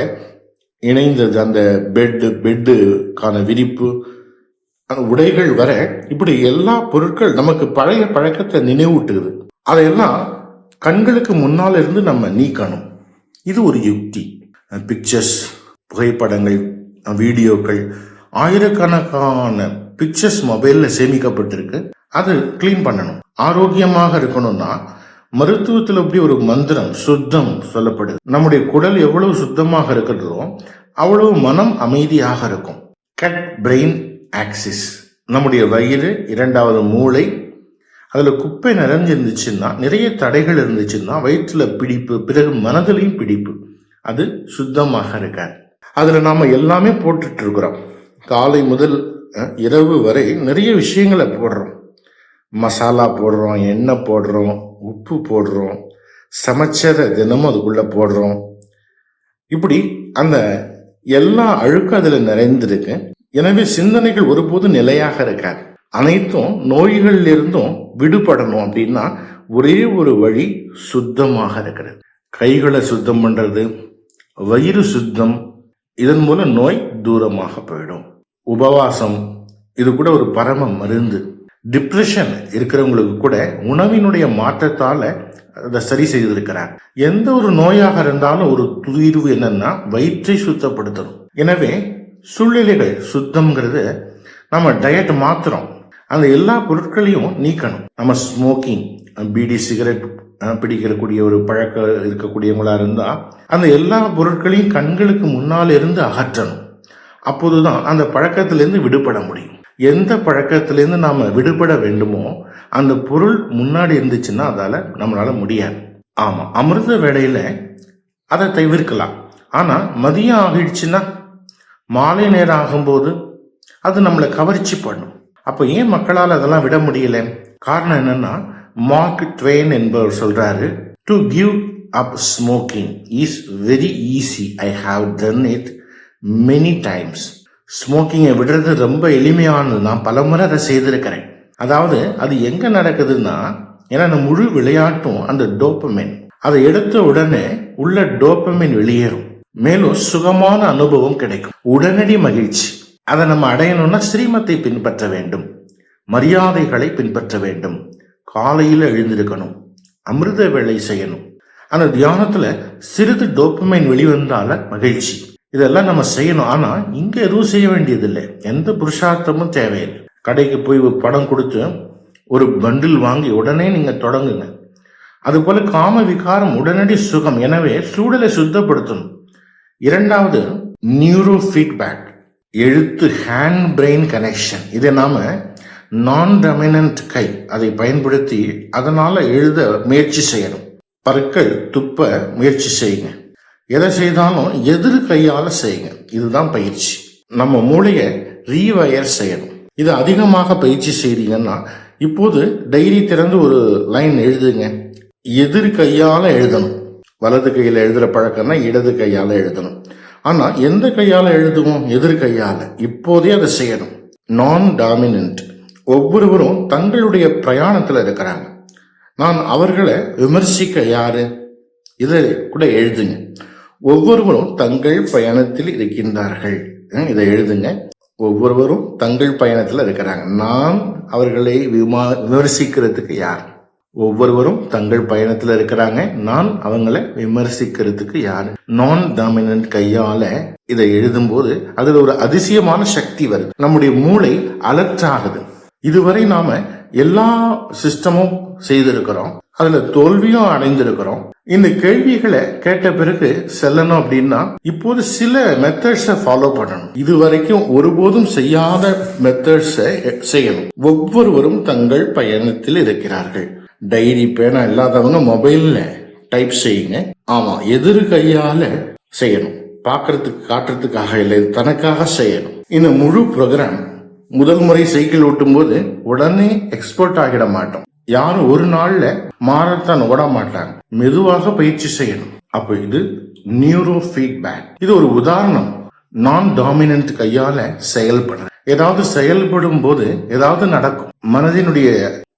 இணைந்தது, அந்த பெட்டுக்கான விரிப்பு, அந்த உடைகள் வர, இப்படி எல்லா பொருட்கள் நமக்கு பழைய பழக்கத்தை நினைவூட்டுது. அதையெல்லாம் கண்களுக்கு முன்னால் இருந்து நம்ம நீக்கணும். இது ஒரு யுக்தி. பிக்சர்ஸ், புகைப்படங்கள், வீடியோக்கள், ஆயிரக்கணக்கான பிக்சர்ஸ் மொபைல்ல சேமிக்கப்பட்டிருக்கு. அது கிளீன் பண்ணணும். ஆரோக்கியமாக இருக்கணும்னா மருத்துவத்தில் அப்படி ஒரு மந்திரம், சுத்தம் சொல்லப்படுது. நம்முடைய குடல் எவ்வளவு சுத்தமாக இருக்கிறதோ அவ்வளவு மனம் அமைதியாக இருக்கும். கட் பிரெயின் ஆக்சிஸ், நம்முடைய வயிறு, இரண்டாவது மூளை, அதுல குப்பை நிறைஞ்சிருந்துச்சுன்னா, நிறைய தடைகள் இருந்துச்சுன்னா வயிற்றுல பிடிப்பு, பிறகு மனதிலையும் பிடிப்பு, அது சுத்தமாக இருக்காது. அதுல நாம எல்லாமே போட்டுட்டு இருக்கிறோம். காலை முதல் இரவு வரை நிறைய விஷயங்களை போடுறோம். மசாலா போடுறோம், எண்ணெய் போடுறோம், உப்பு போடுறோம், சமைச்சதை தினமும் அதுக்குள்ள போடுறோம். இப்படி அந்த எல்லா அழுக்கும் அதுல நிறைந்திருக்கு. எனவே சிந்தனைகள் ஒருபோதும் நிலையாக இருக்காது. அனைத்தும் நோய்கள் இருந்தும் விடுபடணும் அப்படின்னா ஒரே ஒரு வழி சுத்தமாக இருக்கிறது. கைகளை சுத்தம் பண்றது, வயிறு சுத்தம், இதன் மூலம் நோய் தூரமாக போயிடும். உபவாசம், இது கூட ஒரு பரம மருந்து. டிப்ரெஷன் இருக்கிறவங்களுக்கு கூட உணவினுடைய மாற்றத்தால அதை சரி செய்திருக்கிறார். எந்த ஒரு நோயாக இருந்தாலும் ஒரு தீர்வு என்னன்னா வயிற்றை சுத்தப்படுத்தணும். எனவே சூழ்நிலைகள் சுத்தம்ங்கிறது, நம்ம டயட் மாத்திரம், அந்த எல்லா பொருட்களையும் நீக்கணும். நம்ம ஸ்மோக்கிங், பீடி, சிகரெட் பிடிக்கக்கூடிய ஒரு பழக்கம் இருக்கக்கூடியவங்களா இருந்தா அந்த எல்லா பொருட்களையும் கண்களுக்கு முன்னால் இருந்து அகற்றணும். அப்போதுதான் அந்த பழக்கத்திலிருந்து விடுபட முடியும். எந்த பழக்கத்திலிருந்து நாம விடுபட வேண்டுமோ அந்த பொருள் முன்னாடி இருந்துச்சுன்னா அதால நம்மளால முடியாது. ஆமா, அமிர்த வேளையில அதை தவிர்க்கலாம். ஆனா மதியம் ஆகிடுச்சுன்னா, மாலை நேரம் ஆகும்போது அது நம்மளை கவர்ச்சி பண்ணும். அப்ப ஏன் மக்களால் அதெல்லாம் விட முடியல? காரணம் என்னன்னா, மார்க் ட்வெயின் என்பவர் சொல்றாரு, to give up smoking is very easy, I have done it many times. ஸ்மோக்கிங்கை விடுறது ரொம்ப எளிமையானது, நான் பலமுறை அதை செய்திருக்கிறேன். அதாவது அது எங்க நடக்குதுன்னா, ஏன்னா முழு விளையாட்டும் அந்த டோபமைன், அதை எடுத்த உடனே உள்ள டோபமைன் வெளியேறும். மேலும் சுகமான அனுபவம் கிடைக்கும், உடனடி மகிழ்ச்சி. அதை நம்ம அடையணும்னா ஸ்ரீமத்தை பின்பற்ற வேண்டும், மரியாதைகளை பின்பற்ற வேண்டும், காலையில் எழுந்திருக்கணும், அமிர்த வேலை செய்யணும். அந்த தியானத்துல சிறிது டோபமைன் வெளிவந்தால மகிழ்ச்சி. இதெல்லாம் நம்ம செய்யணும். ஆனா இங்க எதுவும் செய்ய வேண்டியதில்லை, எந்த புருஷார்த்தமும் தேவையில்லை. கடைக்கு போய் ஒரு படம் கொடுத்து ஒரு பண்டில் வாங்கி உடனே நீங்க தொடங்குங்க. அது போல காம விகாரம் உடனடி சுகம். எனவே சூழலை சுத்தப்படுத்தணும். இரண்டாவது, நியூரோ ஃபீட்பேக், எழுத்து, ஹேண்ட் பிரெயின் கனெக்ஷன். இதை நாம நான் டாமினன்ட் கை, அதை பயன்படுத்தி அதனால எழுத முயற்சி செய்யணும். பற்கள் துப்ப முயற்சி செய்யுங்க. எதை செய்தாலும் எதிர் கையால செய்யுங்க. இதுதான் பயிற்சி. நம்ம மூளையை ரீவயர் செய்யணும். இது அதிகமாக பயிற்சி செய்றீங்கன்னா, இப்போது டைரி திறந்து ஒரு லைன் எழுதுங்க. எதிர் கையால எழுதணும். வலது கையில எழுதுற பழக்கம்னா இடது கையால எழுதணும். ஆனா எந்த கையால எழுதுவோம்? எதிர் கையால. இப்போதே அதை செய்யணும். நான் டாமினன்ட். ஒவ்வொருவரும் தங்களுடைய பிரயாணத்துல இருக்கிறாங்க. நான் அவர்களை விமர்சிக்க யாரு? இதை கூட எழுதுங்க. ஒவ்வொருவரும் தங்கள் பயணத்தில் இருக்கின்றார்கள். இதை எழுதுங்க. ஒவ்வொருவரும் தங்கள் பயணத்தில் இருக்கிறாங்க. நான் அவர்களை விமர்சிக்கிறதுக்கு யார்? ஒவ்வொருவரும் தங்கள் பயணத்தில் இருக்கிறாங்க. நான் அவங்களை விமர்சிக்கிறதுக்கு யாரு? நான் டாமினன்ட் கையால இதை எழுதும்போது அதுல ஒரு அதிசயமான சக்தி வருது. நம்முடைய மூளை அலர்ட் ஆகுது. இதுவரை நாம எல்லா சிஸ்டமும் செய்திருக்கிறோம், அதுல தோல்வியும் அடைந்திருக்கிறோம். இந்த கேள்விகளை கேட்ட பிறகு செல்லணும் அப்படின்னா இப்போது சில மெத்தட்ஸை ஃபாலோ பண்ணணும். இதுவரைக்கும் ஒருபோதும் செய்யாத மெத்தட்ஸை செய்யணும். ஒவ்வொருவரும் தங்கள் பயணத்தில் இருக்கிறார்கள். டைரி, பேனா இல்லாதவங்க மொபைல்ல டைப் செய்யுங்க. ஆமா, எதிர் கையால செய்யணும். பாக்குறதுக்கு, காட்டுறதுக்காக இல்லை, தனக்காக செய்யணும். இந்த முழு ப்ரோக்ராம் முதல் முறை சைக்கிள் ஓட்டும் போது உடனே எக்ஸ்பர்ட் ஆகிட மாட்டோம். யாரும் ஒரு நாள்ல மாரத்தான் ஓட மாட்டாங்க, மெதுவாக பயிற்சி செய்யணும். அப்ப இது நியூரோ ஃபீட்பேக். இது ஒரு உதாரணம். நான் டாமினன்ட் கையால செயல்படுற, ஏதாவது செயல்படும் போது ஏதாவது நடக்கும், மனதினுடைய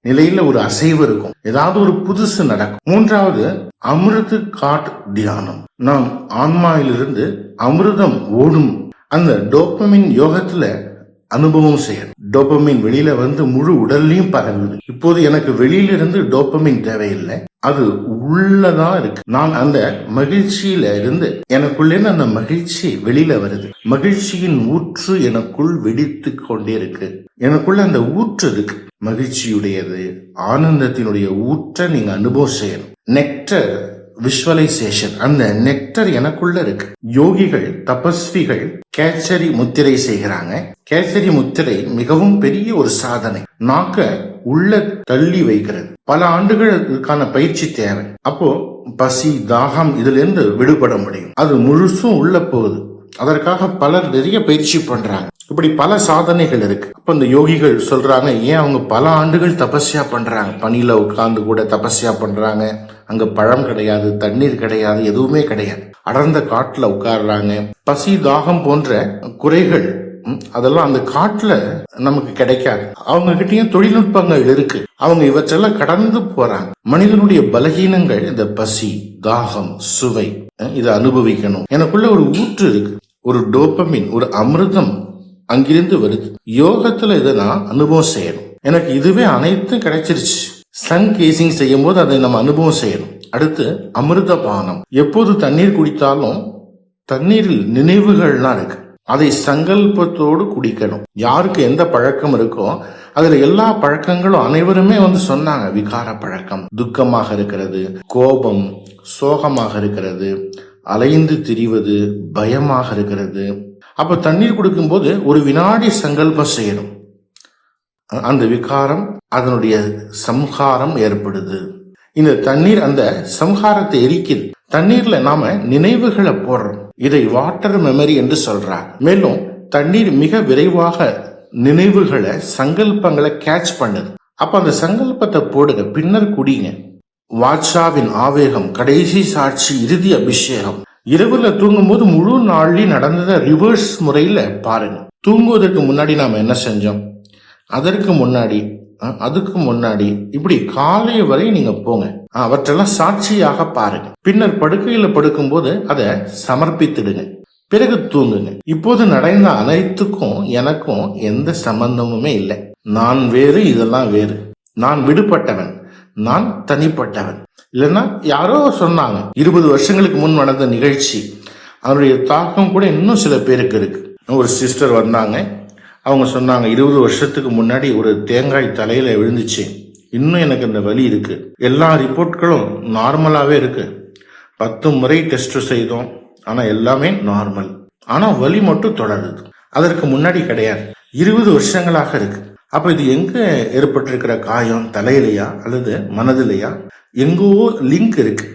நிலையில ஒரு அசைவு இருக்கும், ஏதாவது ஒரு புதுசு நடக்கும். மூன்றாவது அமிர்த காட் தியானம். நாம் ஆன்மாவிலிருந்து அமிர்தம் ஓடும் அந்த டோபமின் யோகத்துல அனுபவம் செய்யணும். டோபமின் வெளியில வந்து முழு உடல்லையும் பரவுது. இப்போது எனக்கு வெளியில இருந்து டோபமின் தேவையில்லை, அது உள்ளதான் இருக்கு. நான் அந்த மகிழ்ச்சியில இருந்து எனக்குள்ளே அந்த மகிழ்ச்சி வெளியில வருது. மகிழ்ச்சியின் ஊற்று எனக்குள் வெடித்து கொண்டே இருக்கு. எனக்குள்ள அந்த ஊற்று இருக்கு, மகிழ்ச்சியுடையது, ஆனந்தத்தினுடைய ஊற்றை நீங்க அனுபவம் செய்யணும். நெக்டர் விஷுவலைசேஷன், அந்த நெக்டர் எனக்குள்ள இருக்கு. யோகிகள், தபஸ்விகள் கேசரி முத்திரை செய்கிறாங்க. கேசரி முத்திரை மிகவும் பெரிய ஒரு சாதனை. நாக்க உள்ள தள்ளி வைக்கிறது. பல ஆண்டுகள் இதுக்கான பயிற்சி தேவை. அப்போ பசி, தாகம் இதுல இருந்து விடுபட முடியும். அது முழுசும் உள்ள போகுது. அதற்காக பலர் நிறைய பயிற்சி பண்றாங்க. இப்படி பல சாதனைகள் இருக்கு. அப்ப இந்த யோகிகள் சொல்றாங்க, ஏன் அவங்க பல ஆண்டுகள் தபஸ்யா பண்றாங்க, பனியில உட்கார்ந்து கூட தபஸ்யா பண்றாங்க. அங்க பழம் கிடையாது, தண்ணீர் கிடையாது, எதுவுமே கிடையாது. அடர்ந்த காட்டுல உட்கார்றாங்க. பசி, தாகம் போன்ற குறைகள் அதெல்லாம் அந்த காட்டுல நமக்கு கிடைக்காது. அவங்க கிட்டயும் தொழில்நுட்பங்கள் இருக்கு. அவங்க இவற்றெல்லாம் கடந்து போறாங்க. மனிதனுடைய பலகீனங்கள் இந்த பசி, தாகம், சுவை, இதை அனுபவிக்கணும். எனக்குள்ள ஒரு ஊற்று இருக்கு, ஒரு டோபமின், ஒரு அமிர்தம் அங்கிருந்து வருது. யோகத்துல இதை நான் அனுபவம் செய்யணும். எனக்கு இதுவே அனைத்தும் கிடைச்சிருச்சு. சன் கேசிங் செய்யும் போது அதை நம்ம அனுபவம் செய்யணும். அடுத்து அமிர்த பானம். எப்போது தண்ணீர் குடித்தாலும் தண்ணீரில் நினைவுகள்லாம் இருக்கு, அதை சங்கல்பத்தோடு குடிக்கணும். யாருக்கு எந்த பழக்கம் இருக்கோ அதுல எல்லா பழக்கங்களும் அனைவருமே வந்து சொன்னாங்க. விகார பழக்கம், துக்கமாக இருக்கிறது, கோபம், சோகமாக இருக்கிறது, அலைந்து திரிவது, பயமாக இருக்கிறது. அப்ப தண்ணீர் குடிக்கும் போது ஒரு வினாடி சங்கல்பம் செய்யணும். அந்த விகாரம், அதனுடைய சம்ஹாரம் ஏற்படுது. இந்த தண்ணீர் அந்த சம்ஹாரத்தை எரிக்குது. தண்ணீர்ல நாம நினைவுகளை போடுறோம். இதை வாட்டர் மெமரி என்று சொல்றாங்க. மேலும் தண்ணீர் மிக விரைவாக நினைவுகளை, சங்கல்பங்களை கேட்ச் பண்ணுது. அப்ப அந்த சங்கல்பத்தை போடுங்க, பின்னர் குடிங்க. வாட்சாவின் ஆவேகம், கடைசி சாட்சி, இறுதி அபிஷேகம். இரவுல தூங்கும் போது முழு நாள்லயும் நடந்ததை ரிவர்ஸ் முறையில பாருங்க. தூங்குவதற்கு முன்னாடி நாம என்ன செஞ்சோம், அதற்கு முன்னாடி, அதுக்கு முன்னாடி, இப்படி காலை வரை நீங்க போங்க. அவற்றெல்லாம் சாட்சியாக பாருங்க. பின்னர் படுக்கையில படுக்கும் போது அதை சமர்ப்பித்துடுங்க. பிறகு தூங்குங்க. இப்போது நடந்த அனைத்துக்கும் எனக்கும் எந்த சம்பந்தமுமே இல்லை. நான் வேறு, இதெல்லாம் வேறு. நான் விடுபட்டவன், நான் தனிப்பட்டவன். இல்லைன்னா யாரோ சொன்னாங்க 20 வருஷங்களுக்கு முன் நடந்த நிகழ்ச்சி, அதனுடைய தாக்கம் கூட இன்னும் சில பேருக்கு இருக்கு. ஒரு சிஸ்டர் வந்தாங்க, அவங்க சொன்னாங்க 20 வருஷத்துக்கு முன்னாடி ஒரு தேங்காய் தலையில விழுந்துச்சு, இன்னும் எனக்கு அந்த வலி இருக்கு. எல்லா ரிப்போர்ட்களும் நார்மலாவே இருக்கு. 10 முறை டெஸ்ட் செய்தோம், ஆனா எல்லாமே நார்மல். ஆனா வலி மட்டும் தொடருது. அதற்கு முன்னாடி கிடையாது. 20 வருஷங்களாக இருக்கு. அப்ப இது எங்க ஏற்பட்டிருக்கிற காயம், தலையிலையா அல்லது மனதிலையா? எங்கோ லிங்க் இருக்கு.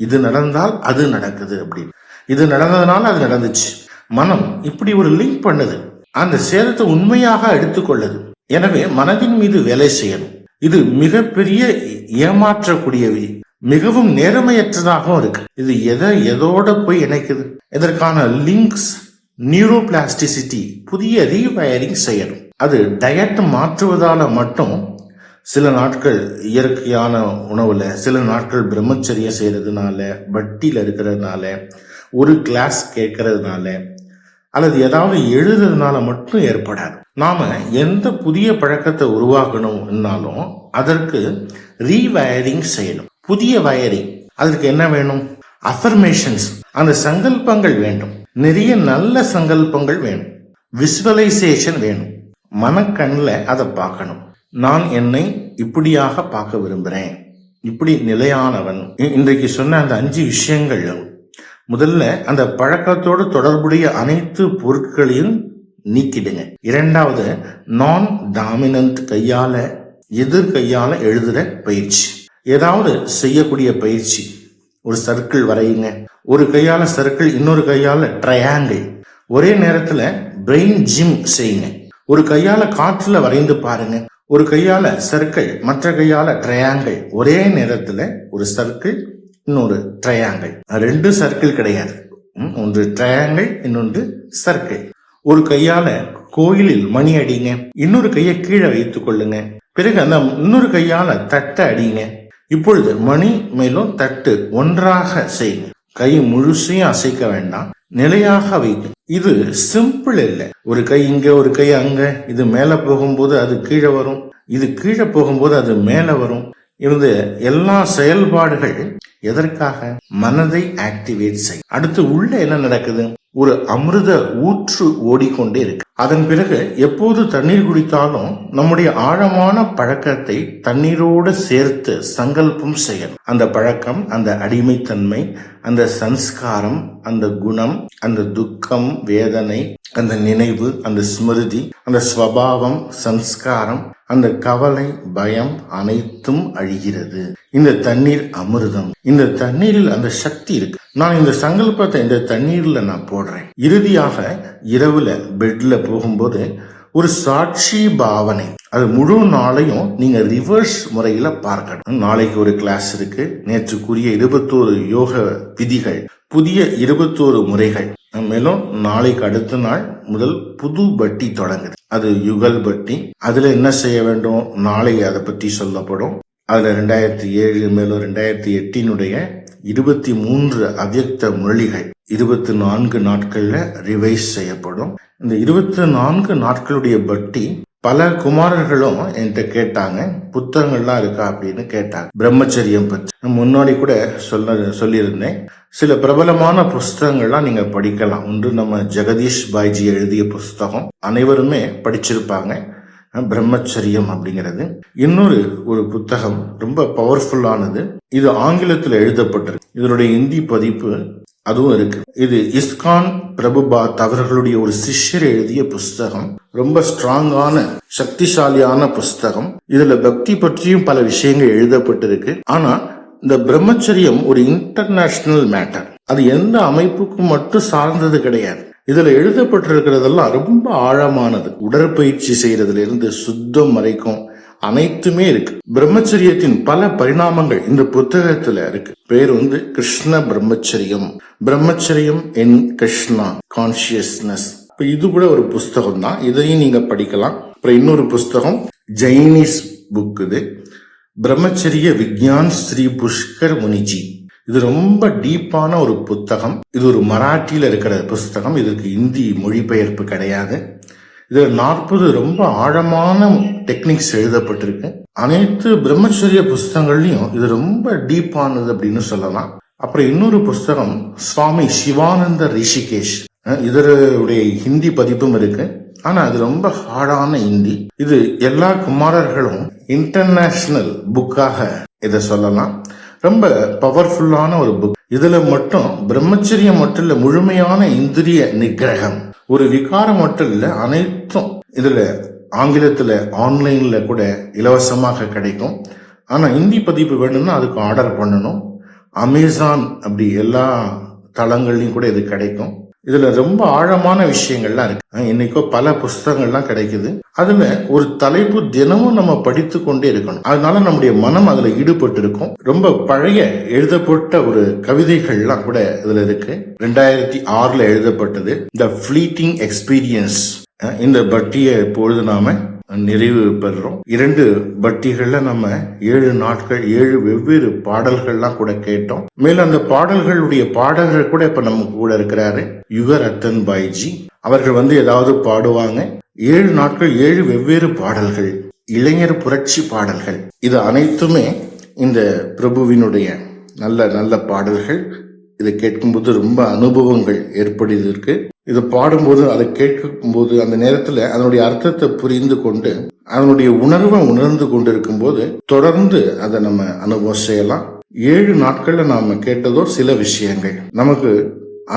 இது நடந்தால் அது நடக்குது அப்படின்னு. இது நடந்ததுனால அது நடந்துச்சு. மனம் இப்படி ஒரு லிங்க் பண்ணுது. அந்த சேதத்தை உண்மையாக எடுத்துக்கொள்ளுது. எனவே மனதின் மீது வேலை செய்யணும். இது மிகப்பெரிய ஏமாற்றக்கூடியவை, மிகவும் நேர்மையற்றதாகவும் இருக்கு. இது எதோட போய் இணைக்குது? இதற்கான லிங்க்ஸ், நியூரோபிளாஸ்டிசிட்டி, புதிய ரீவயரிங் செய்யணும். அது டயட் மாற்றுவதால மட்டும், சில நாட்கள் இயற்கையான உணவுல, சில நாட்கள் பிரம்மச்சரியம் செய்யறதுனால, வட்டியில இருக்கிறதுனால, ஒரு கிளாஸ் கேட்கறதுனால, அல்லது ஏதாவது எழுதுறதுனால மட்டும் ஏற்படாது. நாம எந்த புதிய பழக்கத்தை உருவாக்கணும்னாலும் அதற்கு ரீவயரிங் செய்யணும். புதிய வயரிங். அதற்கு என்ன வேணும்? அஃபர்மேஷன்ஸ், அந்த சங்கல்பங்கள் வேண்டும். நிறைய நல்ல சங்கல்பங்கள் வேணும். விசுவலைசேஷன் வேணும். மனக்கண்ணில் அதை பார்க்கணும். நான் என்னை இப்படியாக பார்க்க விரும்புகிறேன், இப்படி நிலையானவன். இன்றைக்கு சொன்ன அந்த 5 விஷயங்கள், முதல்ல அந்த பழக்கத்தோடு தொடர்புடைய அனைத்து பொருட்களையும் நீக்கிடுங்க. இரண்டாவது, நான் டாமினன்ட் கையால, எதிர் கையால எழுதுற பயிற்சி, ஏதாவது செய்யக்கூடிய பயிற்சி. ஒரு சர்க்கிள் வரையுங்க, ஒரு கையால சர்க்கிள், இன்னொரு கையால ட்ரையாங்கிள். ஒரே நேரத்துல பிரெயின் ஜிம் செய்யுங்க. ஒரு கையால காற்றுல வரைந்து பாருங்க, ஒரு கையால சர்க்கிள், மற்ற கையால ட்ரையாங்கிள். ஒரே நேரத்துல ஒரு சர்க்கிள், இன்னொரு ட்ரையாங்கிள். 2 சர்க்கிள் கிடையாது, ஒன்று ட்ரையாங்கிள், இன்னொன்று சர்க்கிள். ஒரு கையால கோயிலில் மணி அடிங்க, இன்னொரு கையை கீழே வைத்துக் கொள்ளுங்க. பிறகு அந்த இன்னொரு கையால தட்டை அடிங்க. இப்பொழுது மணி மேலும் தட்டு ஒன்றாக செய்யுங்க. கை முழுசையும் அசைக்க வேண்டாம், நிலையாக வைக்கும். இது சிம்பிள் இல்லை. ஒரு கை இங்க, ஒரு கை அங்க. இது மேல போகும்போது அது கீழே வரும், இது கீழே போகும்போது அது மேல வரும். இந்த எல்லா செயல்பாடுகள் எதற்காக? மனதை ஆக்டிவேட் செய்யும். அடுத்து உள்ள என்ன நடக்குது? ஒரு அமிர்த ஊற்று ஓடிக்கொண்டே இருக்கு. அதன் பிறகு எப்போது தண்ணீர் குடித்தாலும் நம்முடைய ஆழமான பழக்கத்தை தண்ணீரோடு சேர்த்து சங்கல்பம் செய்யணும். அந்த பழக்கம், அந்த அடிமைத்தன்மை, அந்த சன்ஸ்காரம், அந்த குணம், அந்த துக்கம், வேதனை, அந்த நினைவு, அந்த ஸ்மிருதி, அந்த ஸ்வபாவம், சன்ஸ்காரம், அந்த கவலை, பயம் அனைத்தும் அழிகிறது. இந்த தண்ணீர் அமிர்தம். இந்த தண்ணீரில் அந்த சக்தி இருக்கு. நான் இந்த சங்கல்பத்தை இந்த தண்ணீர்ல நான் போடுறேன். இறுதியாக இரவுல பெட்ல போகும்போது ஒரு சாட்சி பாவனை. அது முழு நாளையும் நீங்க ரிவர்ஸ் முறையில பார்க்கணும். நாளைக்கு ஒரு கிளாஸ் இருக்கு. நேற்று கூறிய 21 யோக விதிகள், புதிய 21 முறைகள். மேலும் நாளைக்கு அடுத்த நாள் முதல் புது பட்டி தொடங்குது. அது யுகல் பட்டி. அதுல என்ன செய்ய வேண்டும்? நாளை அதை பற்றி சொல்லப்படும். அதுல 2007 மேலும் 2008 23 அவ்யக்த முரளிகள் 24 நாட்கள்ல ரிவைஸ் செய்யப்படும். இந்த 24 நாட்களுடைய பட்டி பல குமாரர்களும் என்கிட்ட கேட்டாங்க, புத்தகங்கள்லாம் இருக்கா அப்படின்னு கேட்டாங்க. பிரம்மச்சரியம் பற்றி முன்னாடி கூட சொல்லியிருந்தேன். சில பிரபலமான புஸ்தகங்கள்லாம் நீங்க படிக்கலாம். ஒன்று நம்ம ஜெகதீஷ் பாய்ஜி எழுதிய புஸ்தகம், அனைவருமே படிச்சிருப்பாங்க, பிரம்மச்சரியம் அப்படிங்கிறது. இன்னொரு ஒரு புத்தகம் ரொம்ப பவர்ஃபுல்லானது. இது ஆங்கிலத்தில் எழுதப்பட்டிருக்கு. இதனுடைய இந்தி பதிப்பு அதுவும் இருக்கு. இது இஸ்கான் பிரபுபாத் அவர்களுடைய ஒரு சிஷ்யர் எழுதிய புஸ்தகம். ரொம்ப ஸ்ட்ராங்கான, சக்திசாலியான புஸ்தகம். இதுல பக்தி பற்றியும் பல விஷயங்கள் எழுதப்பட்டிருக்கு. ஆனா இந்த பிரம்மச்சரியம் ஒரு இன்டர்நேஷனல் மேட்டர். அது எந்த அமைப்புக்கும் மட்டும் சார்ந்தது கிடையாது. இதுல எழுதப்பட்டிருக்கிறதெல்லாம் ரொம்ப ஆழமானது. உடற்பயிற்சி செய்யறதுல இருந்து சுத்தம் வரைக்கும் அனைத்துமே இருக்கு. பிரம்மச்சரியத்தின் பல பரிணாமங்கள் இந்த புத்தகத்துல இருக்கு. பேர் கிருஷ்ண பிரம்மச்சரியம், பிரம்மச்சரியம் இன் கிருஷ்ணா கான்சியஸ்னஸ். இது கூட ஒரு புஸ்தகம் தான், இதையும் நீங்க படிக்கலாம். அப்புறம் இன்னொரு புஸ்தகம் ஜெயினிஸ் புக், இது பிரம்மச்சரிய விக்யான் ஸ்ரீ புஷ்கர் முனிஜி. இது ரொம்ப டீப்பான ஒரு புத்தகம். இது ஒரு மராட்டியில இருக்கிற புஸ்தகம். இதுக்கு இந்தி மொழிபெயர்ப்பு கிடையாது. இதுல 40 ரொம்ப ஆழமான டெக்னிக்ஸ் எழுதப்பட்டிருக்கு. அனைத்து பிரம்மச்சரிய புஸ்தகங்கள்லயும் இது ரொம்ப டீப்பானது அப்படின்னு சொல்லலாம். அப்புறம் இன்னொரு புஸ்தகம் சுவாமி சிவானந்த ரிஷிகேஷ். இதனுடைய ஹிந்தி பதிப்பும் இருக்கு. ஆனா அது ரொம்ப ஹார்டான ஹிந்தி. இது எல்லா குமாரர்களும் இன்டர்நேஷனல் புக்காக இதை சொல்லலாம். ரொம்ப பவர்ஃபுல்லான ஒரு புக். இதுல மட்டும் பிரம்மச்சரியம் மட்டும் இல்ல, முழுமையான இந்திரிய நிகிரகம், ஒரு விகாரம் மட்டும் இல்ல, அனைத்தும் இதுல ஆங்கிலத்துல ஆன்லைன்ல கூட இலவசமாக கிடைக்கும். ஆனா இந்தி பதிப்பு வேணும்னா அதுக்கு ஆர்டர் பண்ணணும். அமேசான் அப்படி எல்லா தளங்கள்லயும் கூட இது கிடைக்கும். இதுல ரொம்ப ஆழமான விஷயங்கள்லாம் இருக்கு. இன்னைக்கோ பல புஸ்தகங்கள்லாம் கிடைக்குது. அதுல ஒரு தலைப்பு தினமும் நம்ம படித்து கொண்டே இருக்கணும். அதனால நம்முடைய மனம் அதுல ஈடுபட்டு இருக்கும். ரொம்ப பழைய எழுதப்பட்ட ஒரு கவிதைகள்லாம் கூட இதுல இருக்கு. 2006 எழுதப்பட்டது த ஃபிளீட்டிங் எக்ஸ்பீரியன்ஸ். இந்த பட்டியை இப்பொழுது நாம நிறைவு பெறுறோம். 2 பட்டிகள்ல நம்ம 7 நாட்கள் 7 வெவ்வேறு பாடல்கள்லாம் கூட கேட்டோம். மேலும் அந்த பாடல்களுடைய பாடகர் கூட இப்ப நம்ம கூட இருக்கிறாரு, யுக ரத்தன் பாய்ஜி. அவர்கள் ஏதாவது பாடுவாங்க. 7 நாட்கள் 7 வெவ்வேறு பாடல்கள், இளைஞர் புரட்சி பாடல்கள். இது அனைத்துமே இந்த பிரபுவினுடைய நல்ல நல்ல பாடல்கள். இதை கேட்கும்போது ரொம்ப அனுபவங்கள் ஏற்படுவதற்கு, இதை பாடும்போது அதை கேட்கும்போது அந்த நேரத்துல அதனுடைய அர்த்தத்தை புரிந்து கொண்டு அதனுடைய உணர்வை உணர்ந்து கொண்டு இருக்கும் போது தொடர்ந்து அதை நம்ம அனுபவம் செய்யலாம். 7 நாட்கள்ல நாம கேட்டதோ சில விஷயங்கள் நமக்கு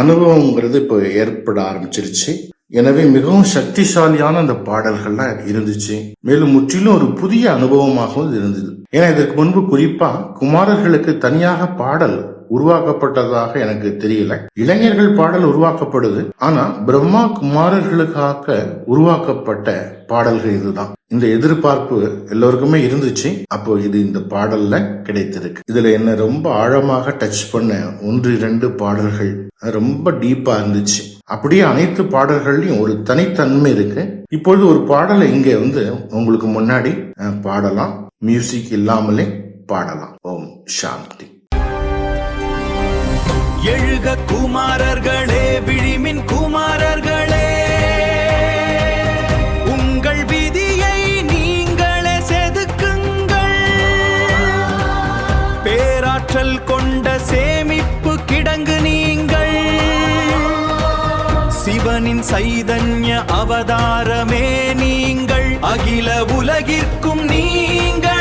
அனுபவங்கிறது இப்போ ஏற்பட ஆரம்பிச்சிருச்சு. எனவே மிகவும் சக்திசாலியான அந்த பாடல்கள்லாம் இருந்துச்சு. மேலும் முற்றிலும் ஒரு புதிய அனுபவமாகவும் இருந்தது. ஏன்னா இதற்கு முன்பு குறிப்பா குமாரர்களுக்கு தனியாக பாடல் உருவாக்கப்பட்டதாக எனக்கு தெரியல. இளைஞர்கள் பாடல் உருவாக்கப்படுது, ஆனா பிரம்மா குமாரர்களுக்காக உருவாக்கப்பட்ட பாடல்கள் இதுதான். இந்த எதிர்பார்ப்பு எல்லோருக்குமே இருந்துச்சு. அப்போ இது இந்த பாடல்ல கிடைத்திருக்கு. இதுல என்ன ரொம்ப ஆழமாக டச் பண்ண 1-2 பாடல்கள் ரொம்ப டீப்பா இருந்துச்சு. அப்படியே அனைத்து பாடல்கள்லயும் ஒரு தனித்தன்மை இருக்கு. இப்பொழுது ஒரு பாடலை இங்க உங்களுக்கு முன்னாடி பாடலாம். மியூசிக் இல்லாமலே பாடலாம். ஓம் சாந்தி. எழுக குமாரர்களே, விழிமின் குமாரர்களே, உங்கள் விதியை நீங்களே செதுக்குங்கள். பேராற்றல் கொண்ட சேமிப்பு கிடங்கு நீங்கள். சிவனின் சைதன்ய அவதாரமே நீங்கள். அகில உலகிற்கும் நீங்கள்